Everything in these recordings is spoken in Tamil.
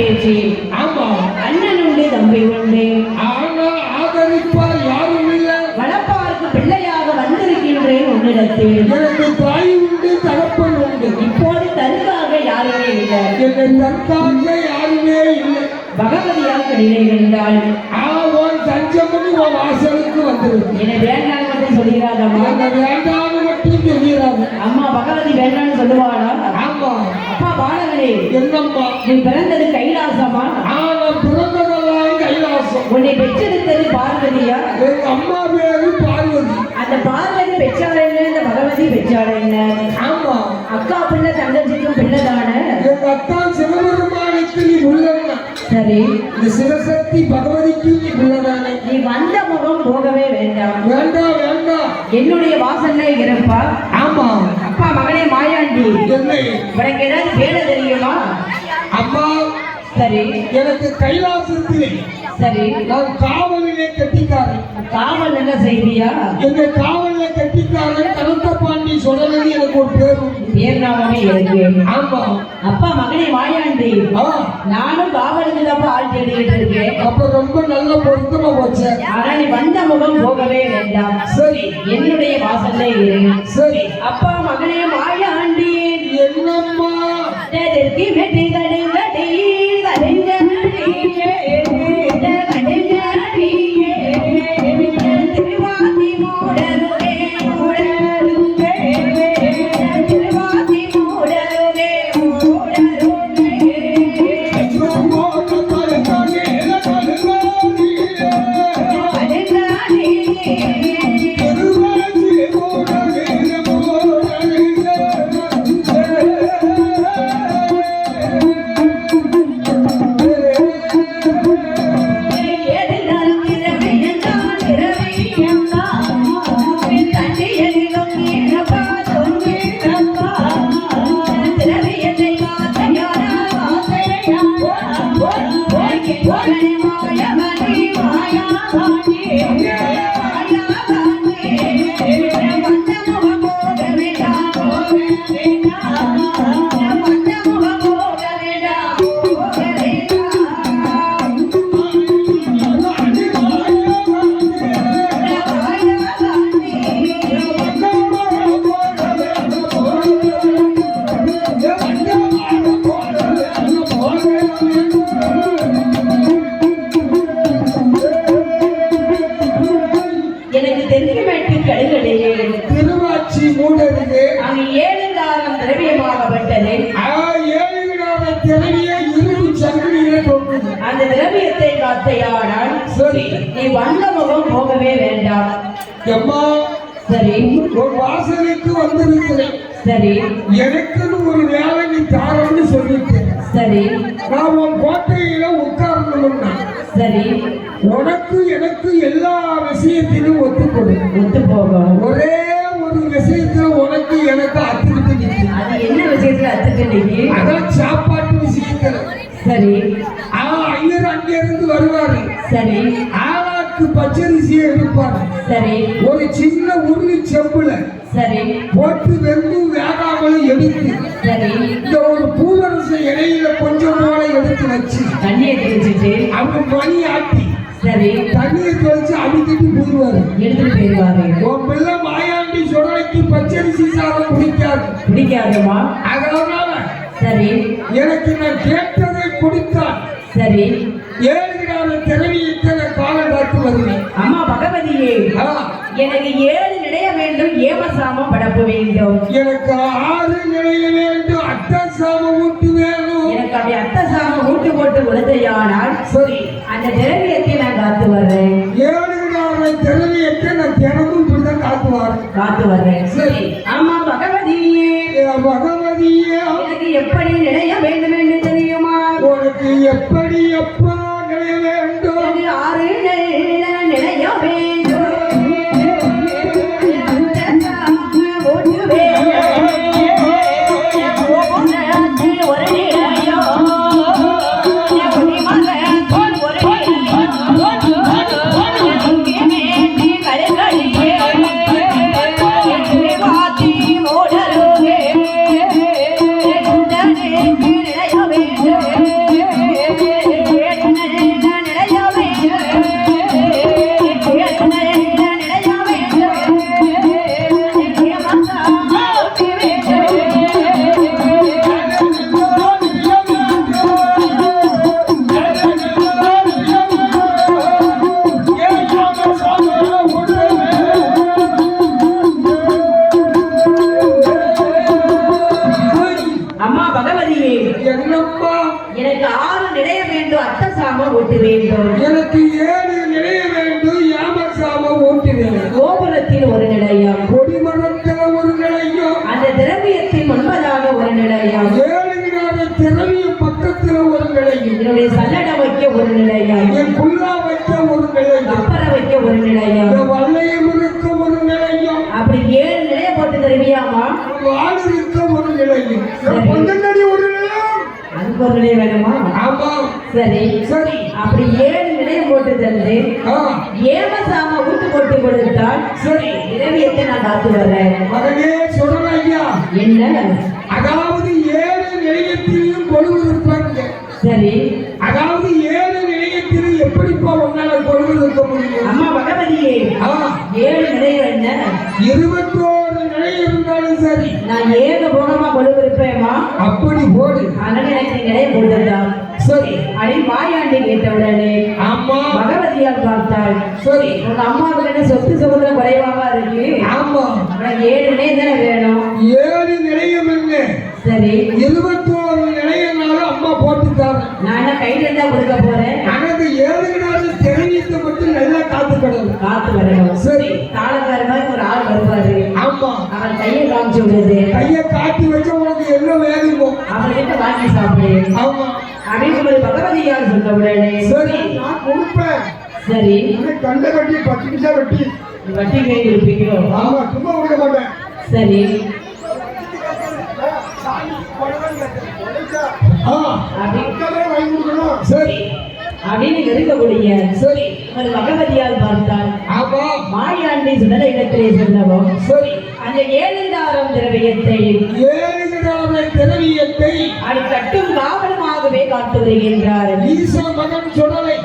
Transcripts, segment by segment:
பேச்சு. ஆமா, அண்ணன் உண்டு தம்பி உண்டு, ஆனா ஆதரிப்பார் யாரும் இல்லை. வளர்ப்பாருக்கு பிள்ளையாக வந்திருக்கின்றேன் உன்னிடத்தில். எனக்கு தாய் உண்டு, தகப்பன் உண்டு. இப்போது தருக்காக யாருமே இல்லை. என்னை தற்காக்க யாருமே இல்லை. பகவதியாக நிலை இருந்தால் அவன் தஞ்சமனு உன் வாசலுக்கு வந்துருக்கு. என்னை வேண்டாம் மட்டும் சொல்கிறாதம்மா. என்னை வேண்டாம்னு மட்டும் சொல்லிடுறாங்க. அம்மா பகவதி வேண்டாம்னு சொல்லுவாளா? ஆமா. அப்பா பாலகனே, என்னம்மா? நீ பிறந்தது கைலாசமா? நான் பிறந்ததெல்லாம் கைலாசம். உன்னை பெற்றெடுத்தது பார்வதியா? எங்க அம்மா பேரு பார்வதி. அந்த பார்வதி பெற்றாள் என்ன, இந்த பகவதி பெற்றாள் என்ன? ஆமா. அக்கா பிள்ளை தங்கச்சிக்கும் பிள்ளை தானே. எங்க அத்தா சிவபெருமானுக்கு நீ உள்ளவனா? சரி. இந்த சிவசக்தி பகவதிக்கு நீ உள்ளதானே? நீ வந்த முகம் போகவே வேண்டாம். வேண்டாம் வேண்டாம். என்னுடைய வாசல்ல இருப்பா. ஆமா. அப்பா மகனே மாயாண்டி, என்னை உனக்கு ஏதாவது பேட தெரியுமா? அம்மா, சரி. எனக்கு கைலாசத்திலே சரி. நான் காவலிலே கட்டிக்காரன். காவல் என்ன செய்தியா? எங்க காவல்ல கட்டிக்காரன் கருத்த பாண்டி சொன்னது எனக்கு ஒரு பேர் உண்டு. பேர் நாமமே இருக்கு. ஆமா. அப்பா மகனே மாயாண்டி, நானும் காவலுக்கு தான் ஆள் தேடிட்டு இருக்கேன். அப்ப ரொம்ப நல்ல பொருத்தமா போச்சு. ஆனா நீ வந்த முகம் போகவே வேண்டாம். சரி. என்னுடைய வாசல்ல இரு. சரி. அப்பா மகனே மாயாண்டி, என்னம்மா? தெற்கு வெட்டி கடுங்கடி கடுங்கடியே கடுங்கடியே திருவாதி மூடருகே மூடருகே திருவாதி மூடருகே மூடருகே திருவாச்சி மூடருகே அங்கு 7,000 திரவியமாகப்பட்டது. 7,000 திரவிய இரும்பு சங்கிலியே தொங்குது. அந்த திரவியத்தை காத்தையானால் சரி. நீ வந்த முகம் போகவே வேண்டாம். அம்மா, சரி. ஒரு வாசலுக்கு வந்திருக்கிறேன். சரி. எனக்குன்னு ஒரு வேலை நீ தாரன்னு சொல்லிட்டேன். சரி. நான் உன் கோட்டையில உட்கார்ந்தோம்னா சரி. உனக்கு எனக்கு எல்லா விஷயத்திலும் ஒத்து போகும். ஒரே ஒரு விஷயத்துல உனக்கு எனக்கு அத்துக்கிட்டு நிற்கும். அது என்ன விஷயத்துல அத்துட்டு நிற்கி? அதான் சாப்பாட்டு விஷயத்துல. சரி. ஐயர் அங்க இருந்து வருவாரு. சரி. ஆளாக்கு பச்சரிசியை எடுப்பாரு. சரி. ஒரு சின்ன உருளி செம்புல சரி போட்டு வெந்தும் வேகாமலும் எடுத்து சரி இந்த ஒரு பூவரச இலையில கொஞ்சம் போல எடுத்து வச்சு தண்ணியை தெளிச்சுட்டு அவங்க மணி ஆட்டி சரி தண்ணியை தெளிச்சு அடிக்கிட்டு போயிடுவாரு, எடுத்துட்டு போயிடுவாரு. உன் பிள்ளை மாயாண்டி சொல்லைக்கு பச்சரிசி சாதம் பிடிக்காதுமா? அதனால சரி எனக்கு நான் கேட்டதை கொடுத்தான். சரி 7 திறமையிட்ட காலம் காத்து வருவேன். அம்மா பகவதியே, எனக்கு 7 நிலைய வேண்டும், ஏமசாமம் படப்பு வேண்டும். எனக்கு 6 நிலைய வேண்டும், அட்டசாம ஊட்டு வேணும். எனக்கு அப்படி அட்டசாம ஊட்டு போட்டு உழைத்தையானால் சரி அந்த திரவியத்தை நான் காத்து வர்றேன். 7 திறமையத்தை நான் தினமும் இப்படிதான் காத்து வர்றேன். சரி அம்மா பகவதியே, பகவதியே எனக்கு எப்படி நிலைய வேண்டும் என்று தெரியுமா? உனக்கு எப்படி எப்ப நிலைய வேண்டும்? 6 நிலைய வேண்டும். வேண்டும் அத்தை சாமம் ஊட்ட வேண்டும். எனக்கு 7 நிலைய வேண்டும் யாமசாம ஓட்டு வேண்டும். கோபுரத்தில் ஒரு நிலையம், கொடிமரத்தில் ஒரு நிலையம், அந்த திரவியத்தின் முன்பதாக ஒரு நிலையம், 7 திரவியம் பக்கத்தில் ஒரு நிலையம், என்னுடைய சல்லடம் வைக்க ஒரு நிலையம், என் குல்லா வைக்க ஒரு நிலையம், அப்பறை வைக்க ஒரு நிலையம், என் வல்லையம் இருக்க ஒரு நிலையம், அப்படி 7 நிலையம் போட்டு தருவியாமா? வாடு இருக்க ஒரு நிலையம், சரி. பொந்தனடி ஒரு நிலையம். அதுக்கு ஒரு நிலையம் வேணுமா? ஆமா சரி சரி. அப்படி 7 நிலையம் போட்டு தந்து ஆ, ஏமசாம ஊட்டு போட்டு கொடுத்தால் சரி. திரவியத்தை நான் காத்து வர்றேன். மகனே சொல்றேன் ஐயா, என்ன? அதாவது 7 நிலையத்திலையும் கொழுவு இருப்பாங்க. சரி அதாவது 7 நிலையத்திலும் எப்படிப்பா உன்னால கொழுவு இருக்க முடியும்? அம்மா பகவதியே, ஆ, 7 நிலையம் என்ன? 21 நிலையம் இருந்தாலும் சரி, நான் ஏக போகமா கொழுவு இருப்பேம்மா. அப்படி போடு. அதனால எனக்கு நிலையம் போட்டுதான். சரி. அடி மாயாண்டி கேட்டவுடனே ஆமா பகவதியால் பார்த்தாள். சரி. உங்க அம்மாவுக்கு என்ன சொத்து சுகத்துல குறைவாவா இருக்கு? ஆமா, உனக்கு 7 நிலையம் தானே வேணும். 7 நிலையம் என்ன, சரி 21 நிலையம்னாலும் அம்மா போட்டுட்டாங்க. நான் என்ன கையில இருந்தா கொடுக்க போறேன். எனக்கு 7 தெரிவித்து மட்டும் நல்லா காத்து கிடக்கு. காத்து வரணும். சரி. தாளக்கார மாதிரி ஒரு ஆள் வருவாரு. ஆமா, அவன் கையை காமிச்சு விடுறது, கையை காட்டி வச்ச உனக்கு என்ன வேணுமோ அவன்கிட்ட வாங்கி சாப்பிடு ஆமா. அப்படின்னு ஒரு பகவதியார் சொல்ல உடனே சரி, நான் கொடுப்பேன். சரி கண்டை கட்டி 10 நிமிஷம் வெட்டி. வட்டி கை இருப்பீங்களோ? ஆமா, சும்மா கொடுக்க மாட்டேன். சரி ஆ, அப்படி வாங்கி கொடுக்கணும். சரி அப்படின்னு இருக்கக்கூடிய சரி. ஒரு பகவதியால் பார்த்தால் ஆமா, மாயாண்டி சுடல இடத்திலே சொன்னவோம். சரி. அந்த 7000 திரவியத்தை 7 திரவியத்தை அது கட்டும் காவலமாகவே காத்து வருகின்றார். ஈசா மகன் சுடலை,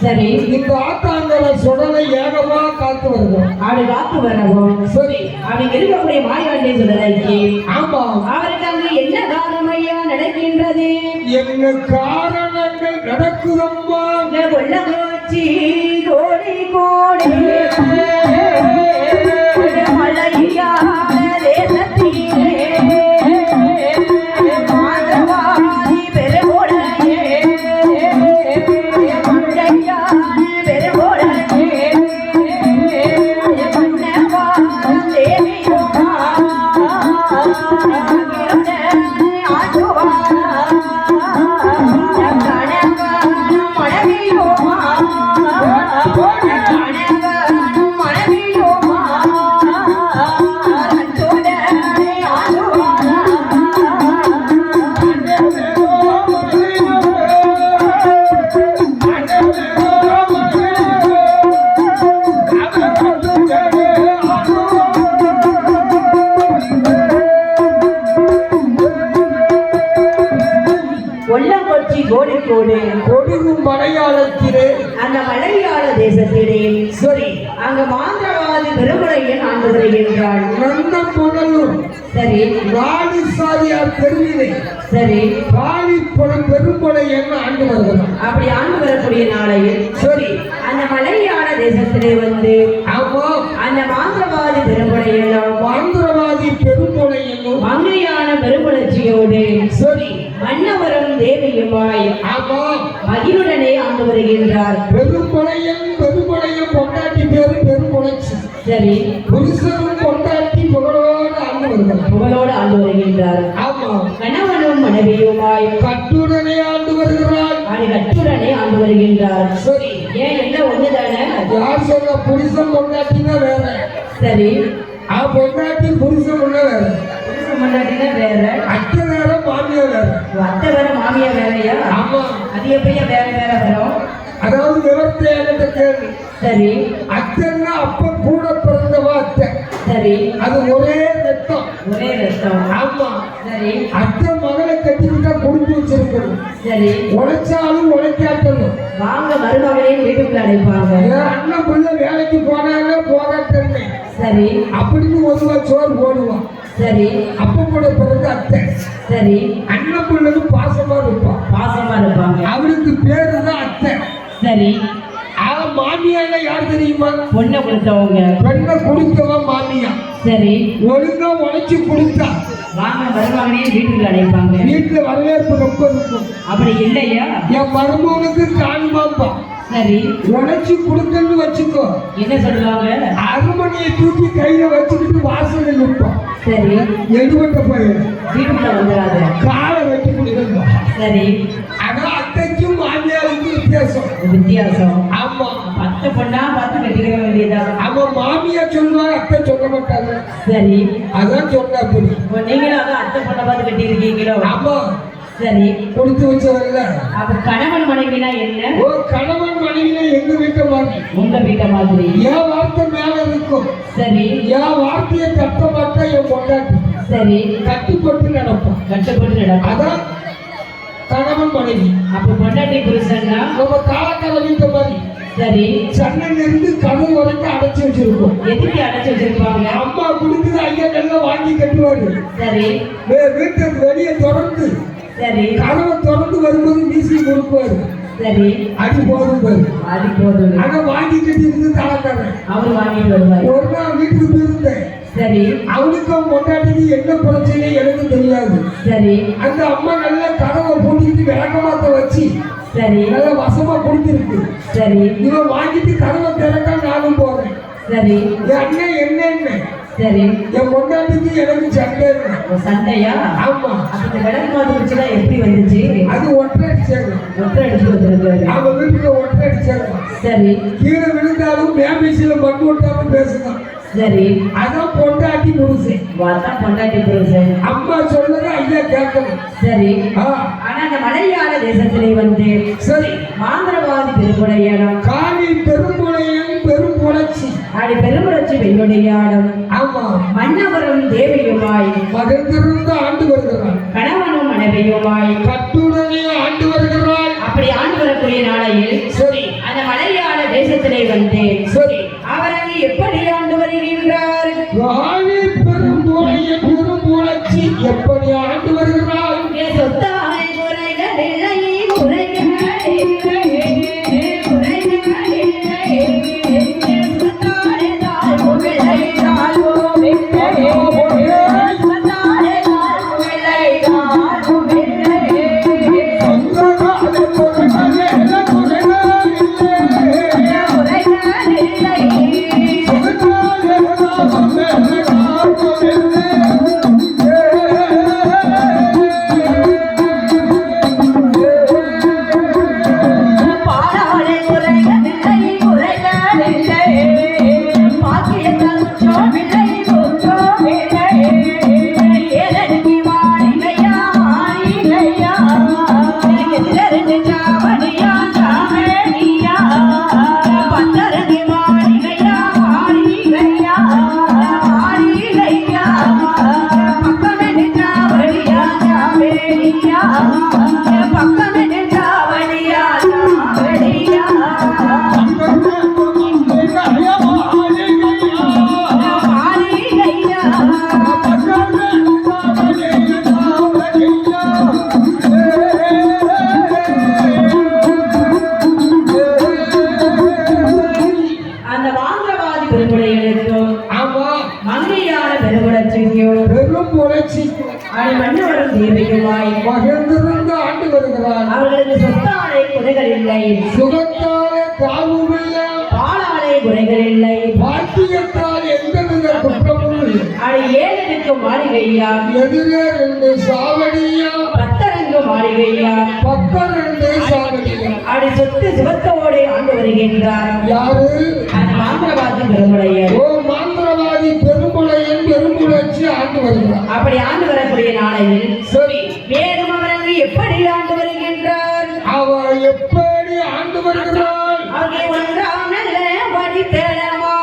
சரி இந்த ஆத்தாங்கர சுடலை ஏகமா காத்து வருகிறோம். அது காத்து வரவும். சரி. அவங்க இருக்கக்கூடிய மாயாண்டி சுடலைக்கு ஆமா, அவருக்கு அங்கு என்ன காரணமையா நடக்கின்றது? என்ன காரணங்கள் நடக்குதம்மா? கொள்ளகோச்சி கோடி கோடி மலையான தேசத்திலே மாதவாதி பெருகோடையே மண்டையான பெருகோடையே மன்னவாரம் தேவியுமா கொல்லங்கொச்சி கோடிக்கோடு கொடுகும் மலையாளத்திலே அந்த மலையாள தேசத்திலே சரி. அங்க மாந்திரவாதி பெருமுறையன் ஆண்டு வருகின்றாள். நந்த புனலூர் சரி ராணிசாரியார் தெருவிலே சரி காளிப்புறம் பெரும்படை என்ன ஆண்டு வருகிறார். அப்படி ஆண்டு வரக்கூடிய நாளையில் சரி. அந்த மலையாள தேசத்திலே வந்து ஆமா, அந்த மாந்திரவாதி பெருமுறையெல்லாம் மாந்திரவாதி பெரும்படை என்னும் மங்கையான பெருமுணர்ச்சியோடு சரி. மன்னவரும் தேவியுமாய் ஆமா, மகிழுடனே ஆண்டு வருகின்றார். பெரும்படையும் பொண்டாட்டி பேரு பெருமுணர்ச்சி. சரி புருஷனும் பொண்டாட்டி புகழோடு ஆண்டு வருகிறார். புகழோடு ஆண்டு வருகின்றார். ஆமா, கணவனும் மனைவியுமாய் கட்டுடனே ஆண்டு வருகிறார். அது கட்டுடனே ஆண்டு வருகின்றார். சரி. ஏன் எல்லாம் ஒண்ணுதானே? யார் சொல்ற புருஷன் பொண்டாட்டினா வேற, சரி பொண்டாட்டி புருஷன் ஒண்ணு வேற, புருஷன் பொண்டாட்டினா வேற, அத்தை வேற மாமியார் வேற. அத்தை வேற மாமியா வேறையா? ஆமா, அது எப்படியா வேற வேற வரும்? அதாவது விவரத்தை கேள்வி. சரி அத்தைன்னா அப்ப கூட பிறந்தவா அத்தை, சரி அது ஒரே ரத்தம். ஒரே ரத்தம். ஆமா, சரி அத்தை மகளை கட்டிக்கிட்டா குடும்பி வச்சிருக்கணும். சரி உழைச்சாலும் உழைக்காட்டணும். வாங்க மருமகளையும் வீட்டுக்குள்ள அடைப்பாங்க. என் அண்ணன் பிள்ளை வேலைக்கு போனாங்க போகாட்டேன்னு சரி அப்படின்னு ஒருவா சோறு போடுவான். சரி அப்ப கூட பிறந்த அத்தை. சரி அண்ணன் பிள்ளைக்கு பாசமா இருப்பான். பாசமா இருப்பாங்க. அவருக்கு பேரு தான் அத்தை. சரி மாமியால யார் தெரியுமா? பொண்ணை கொடுத்தவங்க. பெண்ணை குடிக்கவா மாமியா. சரி ஒழுங்கா உழைச்சு குடித்தா வாங்க வருவாங்கன்னே வீட்டுக்கு அழைப்பாங்க. வீட்டுல வரவேற்பு ரொம்ப இருக்கும். அப்படி இல்லையா? என் மருமகனுக்கு காணுமாப்பா சரி உழைச்சி கொடுக்கன்னு வச்சுக்கோ. என்ன சொல்லுவாங்க? அருமணியை தூக்கி கையில வச்சுக்கிட்டு வாசலில் நிற்பான். சரி எடுபட்ட பையன் வீட்டுக்குள்ள வந்துடாத. காலை வெட்டி கொடுக்கணும். சரி ஆனா அத்தைக்கும் மாமியாருக்கும் வித்தியாசம். வித்தியாசம். ஆமா பத்து பொண்ணா பார்த்து கட்டிக்கிற வேண்டியதா? அவன் மாமியா சொல்லுவாங்க, அத்தை சொல்ல மாட்டாங்க. சரி அதான் சொன்ன அப்படி. இப்போ நீங்களும் அதான் அத்தை பொண்ணை பார்த்து கட்டி இருக்கீங்களோ? ஆமா சரி கொடுத்து வச்சவங்க. அப்ப கணவன் மனைவினா என்ன? ஓ கணவன் மனைவினா எங்க வீட்டை மாதிரி, உங்க வீட்டை மாதிரி. என் வார்த்தை மேல இருக்கும். சரி என் வார்த்தையை தட்ட மாட்டா என் பொண்டாட்டி. சரி கட்டுப்பட்டு நடப்பான். கட்டுப்பட்டு நடக்கும். அதான் கணவன் மனைவி. அப்ப பொண்டாட்டி புருஷன்னா நம்ம காலக்கால வீட்டை மாதிரி. சரி சன்னல இருந்து கதவு வரைக்கும் அடைச்சி வச்சிருக்கோம். எதுக்கு அடைச்சு வச்சிருப்பாங்க? அம்மா குடுக்குது, ஐயா எல்லாம் வாங்கி கட்டுவாரு. சரி வீட்டுக்கு வெளியே திறந்து சரி கதவை திறந்து வரும்போது மீசி கொடுப்பாரு. சரி அது போதும் பாரு. அது போதும். ஆனா வாங்கி கட்டி இருந்து தாழ்த்தாங்க. அவரு வாங்கிட்டு வருவாரு. ஒரு நாள் வீட்டுக்கு போயிருந்தேன். சரி அவனுக்கும் பொண்டாட்டிக்கு என்ன பிரச்சனை எனக்கு தெரியாது. சரி அந்த அம்மா நல்லா கதவை பூட்டிக்கிட்டு விளக்கமாத்த வச்சு சரி நல்லா வசமா கொடுத்துருக்கு. சரி இவன் வாங்கிட்டு கதவை திறக்கா நானும் போறேன். சரி என் அண்ணன் என்ன சரி என் பொண்டாட்டிக்கு எனக்கு சண்டை. சண்டையா? ஆமா அந்த விளக்கு மாத்து வச்சுதான் எப்படி வந்துச்சு? அது ஒற்றை அடிச்சாங்க. ஒற்றை அடிச்சு வந்திருக்காரு. அவன் வீட்டுல ஒற்றை அடிச்சாங்க. சரி கீழே விழுந்தாலும் மேமேசியில மண்ணு விட்டாலும் பேசுதான். சரி அதான் பொண்டாட்டி புருஷன். வாதான் பொண்டாட்டி புருஷன். அம்மா சொல்றது ஐயா கேட்கணும். சரி ஆ, ஆனா அந்த மலையாள தேசத்திலே வந்து சரி மாந்திரவாதி பெருமுடையாடம் காணி பெரும்புளையன் பெரும் புணர்ச்சி. அப்படி பெருமுடைச்சி பெண்ணுடையாடம் ஆமா மன்னவரும் தேவியுமாய் மகிழ்ந்திருந்து ஆண்டு வருகிறான். கணவனும் மனைவியுமாய் கட்டுடனே ஆண்டு வருகிறாள். அப்படி ஆண்டு வரக்கூடிய நாளையில் சரி அந்த மலையாள தேசத்திலே வந்து சரி அவர் அங்கு எப்படி ஆண்டு வருகின்றார்? காணி பெரும்புளையன் பெரும் புணர்ச்சி எப்படி ஆண்டு வருகிறாள்? என் சொத்தாய் குறைகள் இல்லை, குறைகள் இல்லை, குறைகள் இல்லை. என் சொத்தாய் தாய் குழலை தாய் குழலை, சொத்தாய் தாய் குழலை தாய் குழலை. பாடாலே குறைகள் இல்லை, குறைகள் இல்லை. பாக்கியத்தால் குற்றமில்லை, குற்றமில்லை. ஏழடிக்கு மாளிகையா, மாளிகையா. எதிரறிந்து சாவடியா, சாவடியா. பத்தரங்கு மாளிகையா, மாளிகையா, மாளிகையா. பக்கமென்று சாவடியா, சாவடியா. பக்கமென்று சாவடியா, சாவடியா. மாளிகையா. அந்த மாந்திரவாதி பெருமுடைகளுக்கும் ஆமா மங்கையான பெருமுடச்சிக்கும் பெரும் புணர்ச்சி அதை மன்னவரும் தேவையுமாய் மகிழ்ந்திருந்து ஆண்டு வருகிறாள். அவர்களுக்கு சொத்தாலை குறைகள் இல்லை, சுகத்தாலே காவுமில்ல, பாலாலை குறைகள் இல்லை. பாட்டியத்தால் எந்தவித குற்றமும் இல்லை. அதை ஏழனுக்கு மாளிகையா, எதிரே ரெண்டு சாவடியா, பத்தரங்கு மாளிகையா. பக்கம் ரெண்டு சாவடியா. அதை சொத்து சுகத்தோடு ஆண்டு வருகின்றார் யாரு? அந்த மாந்திரவாதி பெருமுடையர். ஓ மாந்திரவாதி பெரும்புளையன் பெரும்புணர்ச்சி ஆண்டு வருகிறார். அப்படி ஆண்டு வரக்கூடிய நாளையில் சரி மேலும் அவரங்கு எப்படி ஆண்டு வருகின்றார்? அவ எப்படி ஆண்டு வருகிறாள்? அவர்கள் ஒன்றாம் நல்ல படித்தளமா